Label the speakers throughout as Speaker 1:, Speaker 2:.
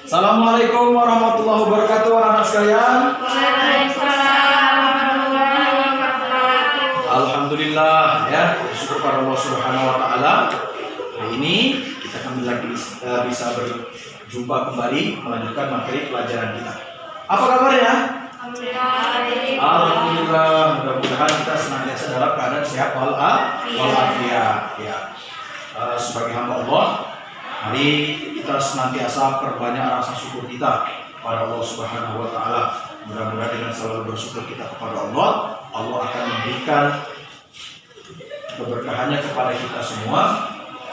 Speaker 1: Assalamualaikum warahmatullahi wabarakatuh, anak-anak sekalian.
Speaker 2: Waalaikumsalam warahmatullahi wabarakatuh.
Speaker 1: Alhamdulillah ya, syukur pada Allah Subhanahu wa taala. Hari ini kita kembali lagi bisa berjumpa kembali melanjutkan materi pelajaran kita. Apa kabarnya? Alhamdulillah, mudah-mudahan kita senantiasa dalam keadaan sehat walafiat ya. Sebagai hamba Allah, mari kita senantiasa perbanyak rasa syukur kita pada Allah Subhanahu wa taala. Mudah-mudahan dengan selalu bersyukur kita kepada Allah, Allah akan memberikan keberkahannya kepada kita semua,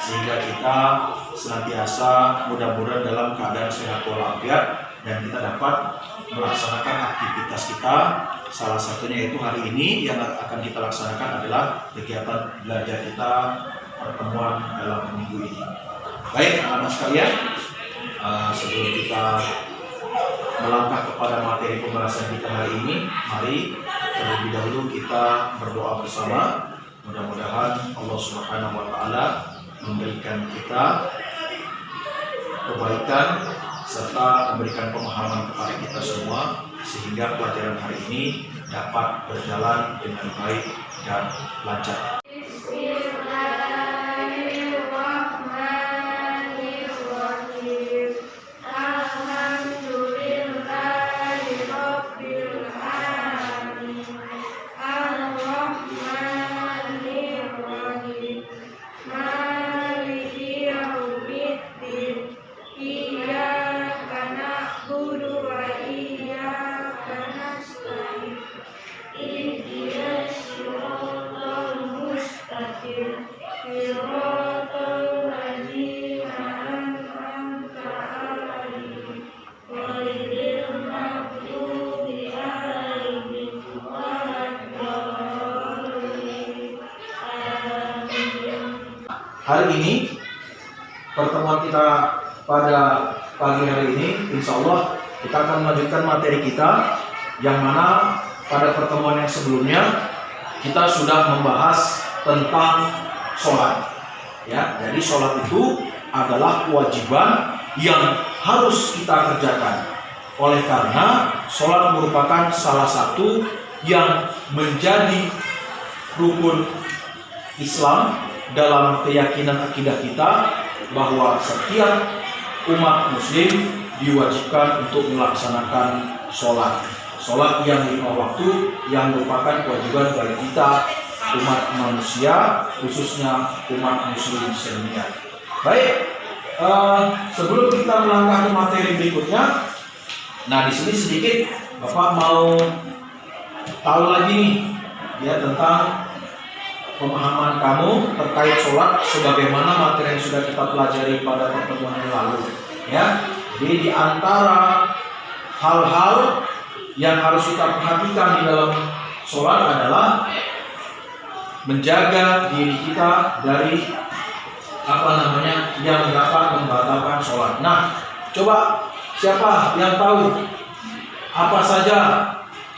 Speaker 1: sehingga kita senantiasa mudah-mudahan dalam keadaan sehat walafiat dan kita dapat melaksanakan aktivitas kita. Salah satunya yaitu hari ini yang akan kita laksanakan adalah kegiatan belajar kita, pertemuan dalam minggu ini. Baik anak-anak sekalian, sebelum kita melangkah kepada materi pembahasan kita hari ini, mari terlebih dahulu kita berdoa bersama. Mudah-mudahan Allah Subhanahu wa taala memberikan kita kebaikan serta memberikan pemahaman kepada kita semua, sehingga pelajaran hari ini dapat berjalan dengan baik dan lancar. Hari ini pertemuan kita pada pagi hari ini, insya Allah kita akan melanjutkan materi kita, yang mana pada pertemuan yang sebelumnya kita sudah membahas tentang sholat. Ya, jadi sholat itu adalah kewajiban yang harus kita kerjakan. Oleh karena sholat merupakan salah satu yang menjadi rukun Islam dalam keyakinan akidah kita, bahwa setiap umat muslim diwajibkan untuk melaksanakan sholat. Sholat yang 5 waktu yang merupakan kewajiban bagi kita umat manusia, khususnya umat muslim sedunia. Baik, sebelum kita melangkah ke materi berikutnya, nah di sini sedikit Bapak mau tahu lagi nih ya tentang pemahaman kamu terkait sholat sebagaimana materi yang sudah kita pelajari pada pertemuan yang lalu ya. Jadi di antara hal-hal yang harus kita perhatikan di dalam sholat adalah menjaga diri kita dari yang dapat membatalkan sholat. Nah, coba siapa yang tahu apa saja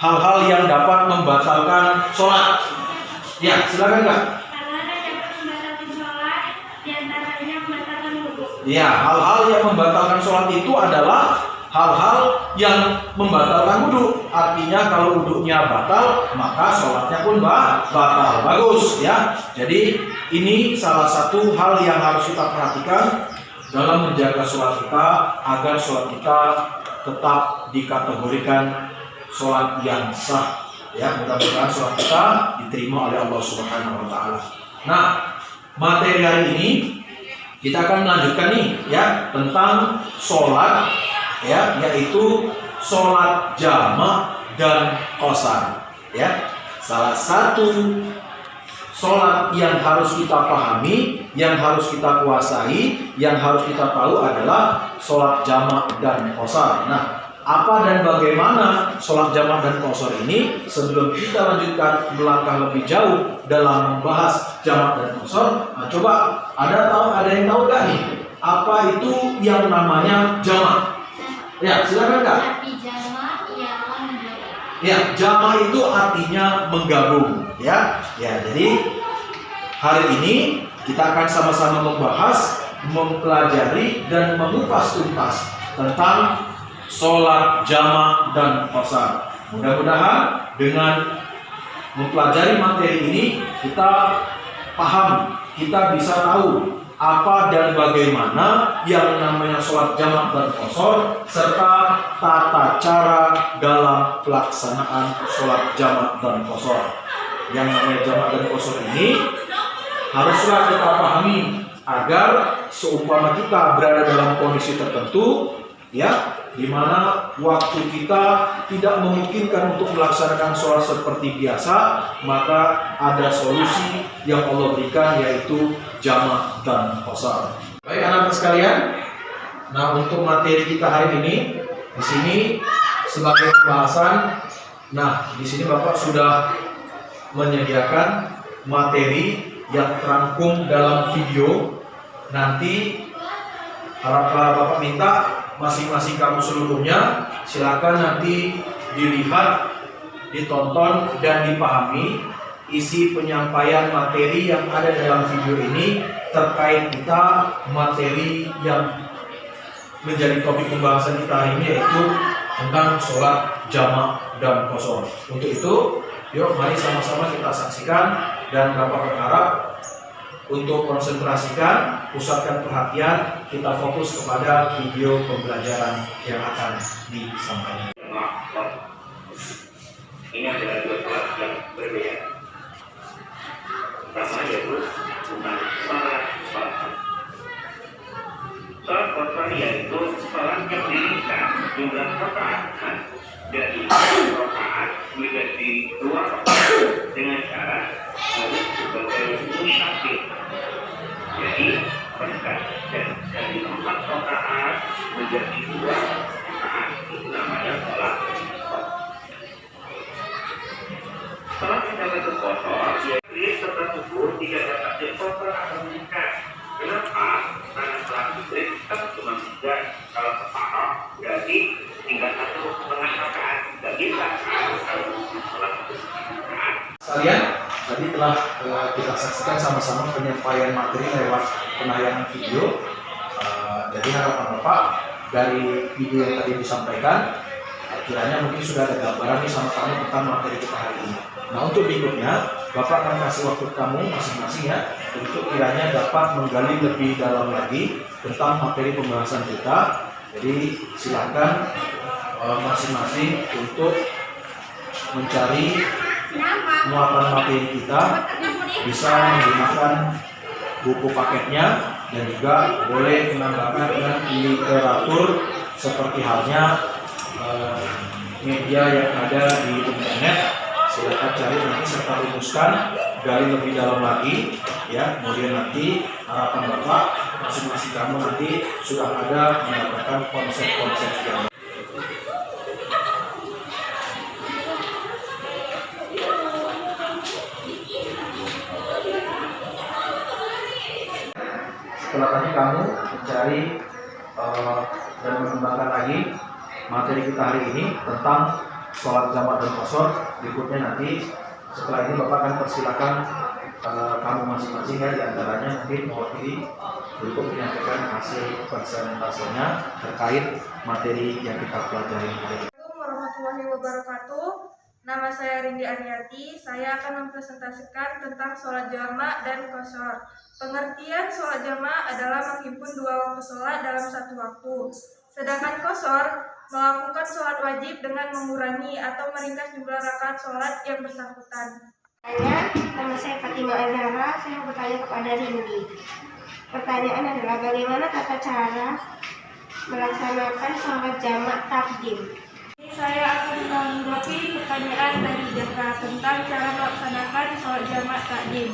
Speaker 1: hal-hal yang dapat membatalkan sholat? Ya, silakan Kak. Ya, hal-hal yang membatalkan sholat itu adalah hal-hal yang membatalkan wudhu. Artinya kalau wudhunya batal, maka sholatnya pun batal. Bagus ya. Jadi ini salah satu hal yang harus kita perhatikan dalam menjaga sholat kita, agar sholat kita tetap dikategorikan sholat yang sah. Ya, mudah-mudahan sholat kita diterima oleh Allah Subhanahu wa taala. Nah, materi hari ini kita akan melanjutkan nih ya tentang sholat ya, yaitu sholat jamak dan qashar ya. Salah satu sholat yang harus kita pahami, yang harus kita kuasai, yang harus kita tahu adalah sholat jamak dan qashar. Nah, apa dan bagaimana sholat jamak dan qashar ini? Sebelum kita lanjutkan melangkah lebih jauh dalam membahas jamak dan qashar, nah, coba ada yang tahu gak nih apa itu yang namanya jamak? Ya, silakan Kak. Ya, jamak itu artinya menggabung ya. Ya, jadi hari ini kita akan sama-sama membahas, mempelajari dan mengupas tuntas tentang sholat jamak dan qashar. Mudah-mudahan dengan mempelajari materi ini kita paham, kita bisa tahu apa dan bagaimana yang namanya sholat jamak dan qashar serta tata cara dalam pelaksanaan sholat jamak dan qashar. Yang namanya jamak dan qashar ini haruslah kita pahami agar seumpama kita berada dalam kondisi tertentu, ya, di mana waktu kita tidak memungkinkan untuk melaksanakan sholat seperti biasa, maka ada solusi yang Allah berikan, yaitu jamak dan qashar. Baik anak-anak sekalian, nah untuk materi kita hari ini di sini sebagai pembahasan, nah di sini Bapak sudah menyediakan materi yang terangkum dalam video. Nanti Bapak minta masing-masing kamu seluruhnya silakan nanti dilihat, ditonton dan dipahami isi penyampaian materi yang ada dalam video ini terkait kita materi yang menjadi topik pembahasan kita hari ini, yaitu tentang sholat jamak dan qashar. Untuk itu, yuk mari sama-sama kita saksikan, dan Bapak berharap untuk konsentrasikan, pusatkan perhatian, kita fokus kepada video pembelajaran yang akan disampaikan.
Speaker 3: Ini adalah dua sholat yang berbeda. Pertama yaitu tentang sholat qashar. Sholat qashar yaitu sholat yang diringkas jumlah rakaat dari 1 rakaat menjadi 2 rakaat dengan syarat harus sebagai musyafir. Jadi meningkat dari 4 rakaat menjadi 2 rakaat, itu namanya sholat qashar. Sholat jamak dan qashar yaitu setelah subuh 3 rakaat dan qashar akan meningkat. Kenapa? Karena sholat maghrib kita cuma 3, kalau separuh berarti tinggal 1,5 rakaat. Tidak bisa kalau sholat rakaat.
Speaker 1: Sekalian, tadi telah kita saksikan sama-sama penyampaian materi lewat penayangan video. Jadi harapan Bapak dari video yang tadi disampaikan, kiranya mungkin sudah ada gambaran nih sama kamu tentang materi kita hari ini. Nah untuk berikutnya, Bapak akan kasih waktu kamu masing-masing ya, untuk kiranya dapat menggali lebih dalam lagi tentang materi pembahasan kita. Jadi silakan masing-masing untuk mencari muatan materi kita, bisa menggunakan buku paketnya dan juga boleh menambahkan dengan literatur seperti halnya media yang ada di internet. Silakan cari nanti serta rumuskan, gali lebih dalam lagi ya. Kemudian nanti harapan Bapak masing-masing kamu nanti sudah ada mendapatkan konsep-konsep yang setelah tadi kamu mencari dan mengembangkan lagi materi kita hari ini tentang sholat jamak dan qashar. Berikutnya nanti setelah ini Bapak akan persilakan kamu masing-masing ya, diantaranya mungkin mewakili untuk menyampaikan hasil presentasinya terkait materi yang kita pelajari hari ini.
Speaker 2: Assalamualaikum warahmatullahi wabarakatuh. Nama saya Rindi Ariati. Saya akan mempresentasikan tentang sholat jamak dan qashar. Pengertian sholat jamak adalah menghimpun 2 waktu sholat dalam 1 waktu. Sedangkan qashar melakukan sholat wajib dengan mengurangi atau meringkas jumlah rakaat sholat yang bersangkutan.
Speaker 4: Nama saya Fatimah Azhara. Saya bertanya kepada Rindi. Pertanyaan adalah bagaimana tata cara melaksanakan sholat jamak takdim?
Speaker 2: Saya akan menanggapi pertanyaan dari Jaka tentang cara melaksanakan sholat jamak takdim.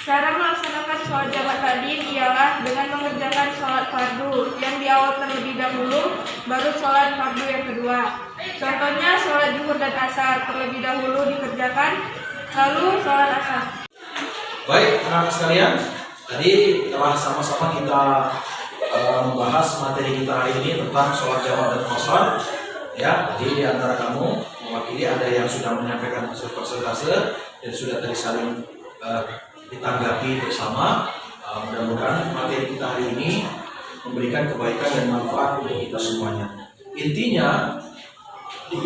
Speaker 2: Cara melaksanakan sholat jamak takdim ialah dengan mengerjakan sholat fardu yang diawal terlebih dahulu, baru sholat fardu yang kedua. Contohnya sholat zuhur dan asar terlebih dahulu dikerjakan, lalu sholat asar.
Speaker 1: Baik anak-anak sekalian, tadi telah sama-sama kita membahas materi kita hari ini tentang sholat jamak dan qashar. Ya, jadi di antara kamu mewakili ada yang sudah menyampaikan hasil persentase dan sudah tadi saling ditanggapi bersama. Mudah-mudahan materi kita hari ini memberikan kebaikan dan manfaat untuk kita semuanya. Intinya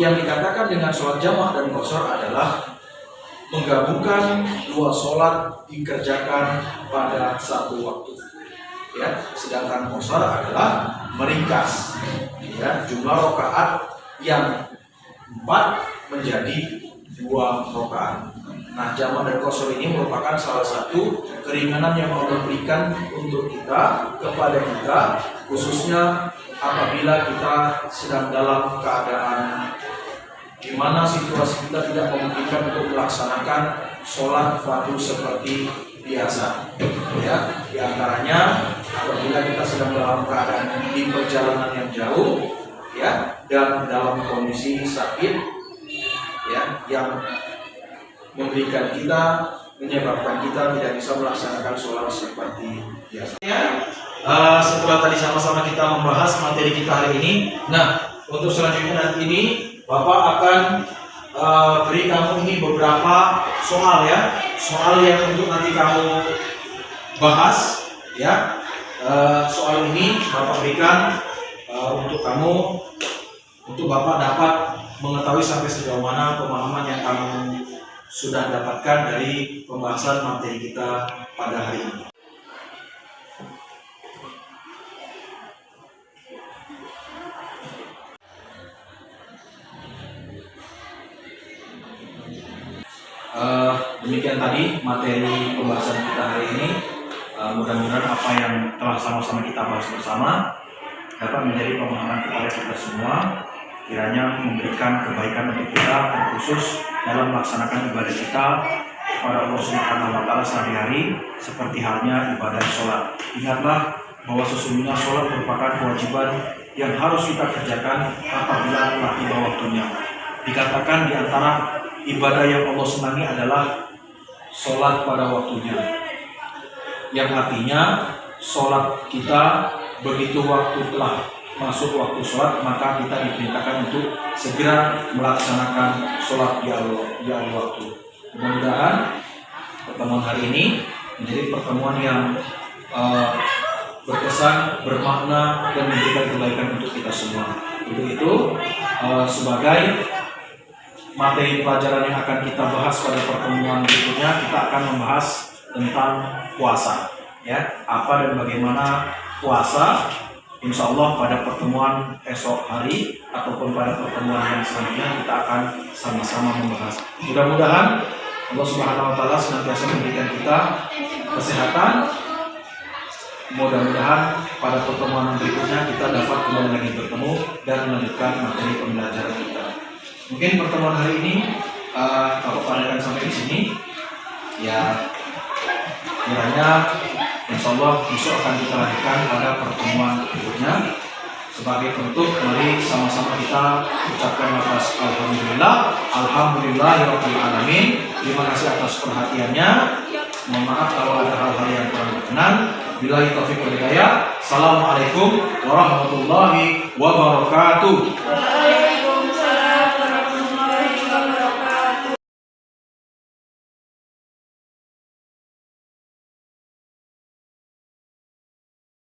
Speaker 1: yang dikatakan dengan sholat jamaah dan qashar adalah menggabungkan dua sholat dikerjakan pada satu waktu. Ya, sedangkan qashar adalah meringkas ya, jumlah rakaat yang 4 menjadi 2 rakaat. Nah, jamaah dan qashar ini merupakan salah satu keringanan yang Allah berikan untuk kita, kepada kita, khususnya apabila kita sedang dalam keadaan di mana situasi kita tidak memungkinkan untuk melaksanakan sholat fardu seperti biasa. Ya, di antaranya apabila kita sedang dalam keadaan di perjalanan yang jauh, ya, dan dalam kondisi sakit, ya, yang memberikan kita, menyebabkan kita tidak bisa melaksanakan sholat seperti biasa. Setelah tadi sama-sama kita membahas materi kita hari ini, nah untuk selanjutnya nanti ini Bapak akan beri kamu ini beberapa soal ya, soal yang untuk nanti kamu bahas ya. Soal ini Bapak berikan untuk kamu, untuk Bapak dapat mengetahui sampai sejauh mana pemahaman yang kamu sudah dapatkan dari pembahasan materi kita pada hari ini. Demikian tadi materi pembahasan kita hari ini. Mudah-mudahan apa yang telah sama-sama kita bahas bersama dapat menjadi pemahaman kepada kita semua, kiranya memberikan kebaikan untuk kita, terkhusus dalam melaksanakan ibadah kita kepada Allah Subhanahu wa Ta'ala sehari-hari, seperti halnya ibadah sholat. Ingatlah bahwa sesungguhnya sholat merupakan kewajiban yang harus kita kerjakan apabila telah tiba waktunya. Dikatakan di antara ibadah yang Allah senangi adalah sholat pada waktunya, yang artinya sholat kita begitu waktu telah masuk waktu sholat, maka kita diperintahkan untuk segera melaksanakan sholat di awal waktu. Mudah-mudahan pertemuan hari ini menjadi pertemuan yang berkesan, bermakna, dan memberikan kebaikan untuk kita semua. Untuk itu sebagai materi pelajaran yang akan kita bahas pada pertemuan berikutnya, kita akan membahas tentang puasa, ya, apa dan bagaimana puasa. Insya Allah pada pertemuan esok hari ataupun pada pertemuan yang selanjutnya kita akan sama-sama membahas. Mudah-mudahan Allah Subhanahu wa Ta'ala senantiasa memberikan kita kesehatan. Mudah-mudahan pada pertemuan berikutnya kita dapat kembali lagi bertemu dan melanjutkan materi pembelajaran kita. Mungkin pertemuan hari ini Bapak pandangan sampai di sini. Ya, kiranya insya Allah besok akan kita lanjutkan pada pertemuan berikutnya. Sebagai penutup, mari sama-sama kita ucapkan lafaz alhamdulillah, alhamdulillahirabbil alamin. Terima kasih atas perhatiannya. Mohon maaf kalau ada hal-hal yang kurang berkenan. Billahi taufiq wal hidayah. Assalamualaikum warahmatullahi wabarakatuh.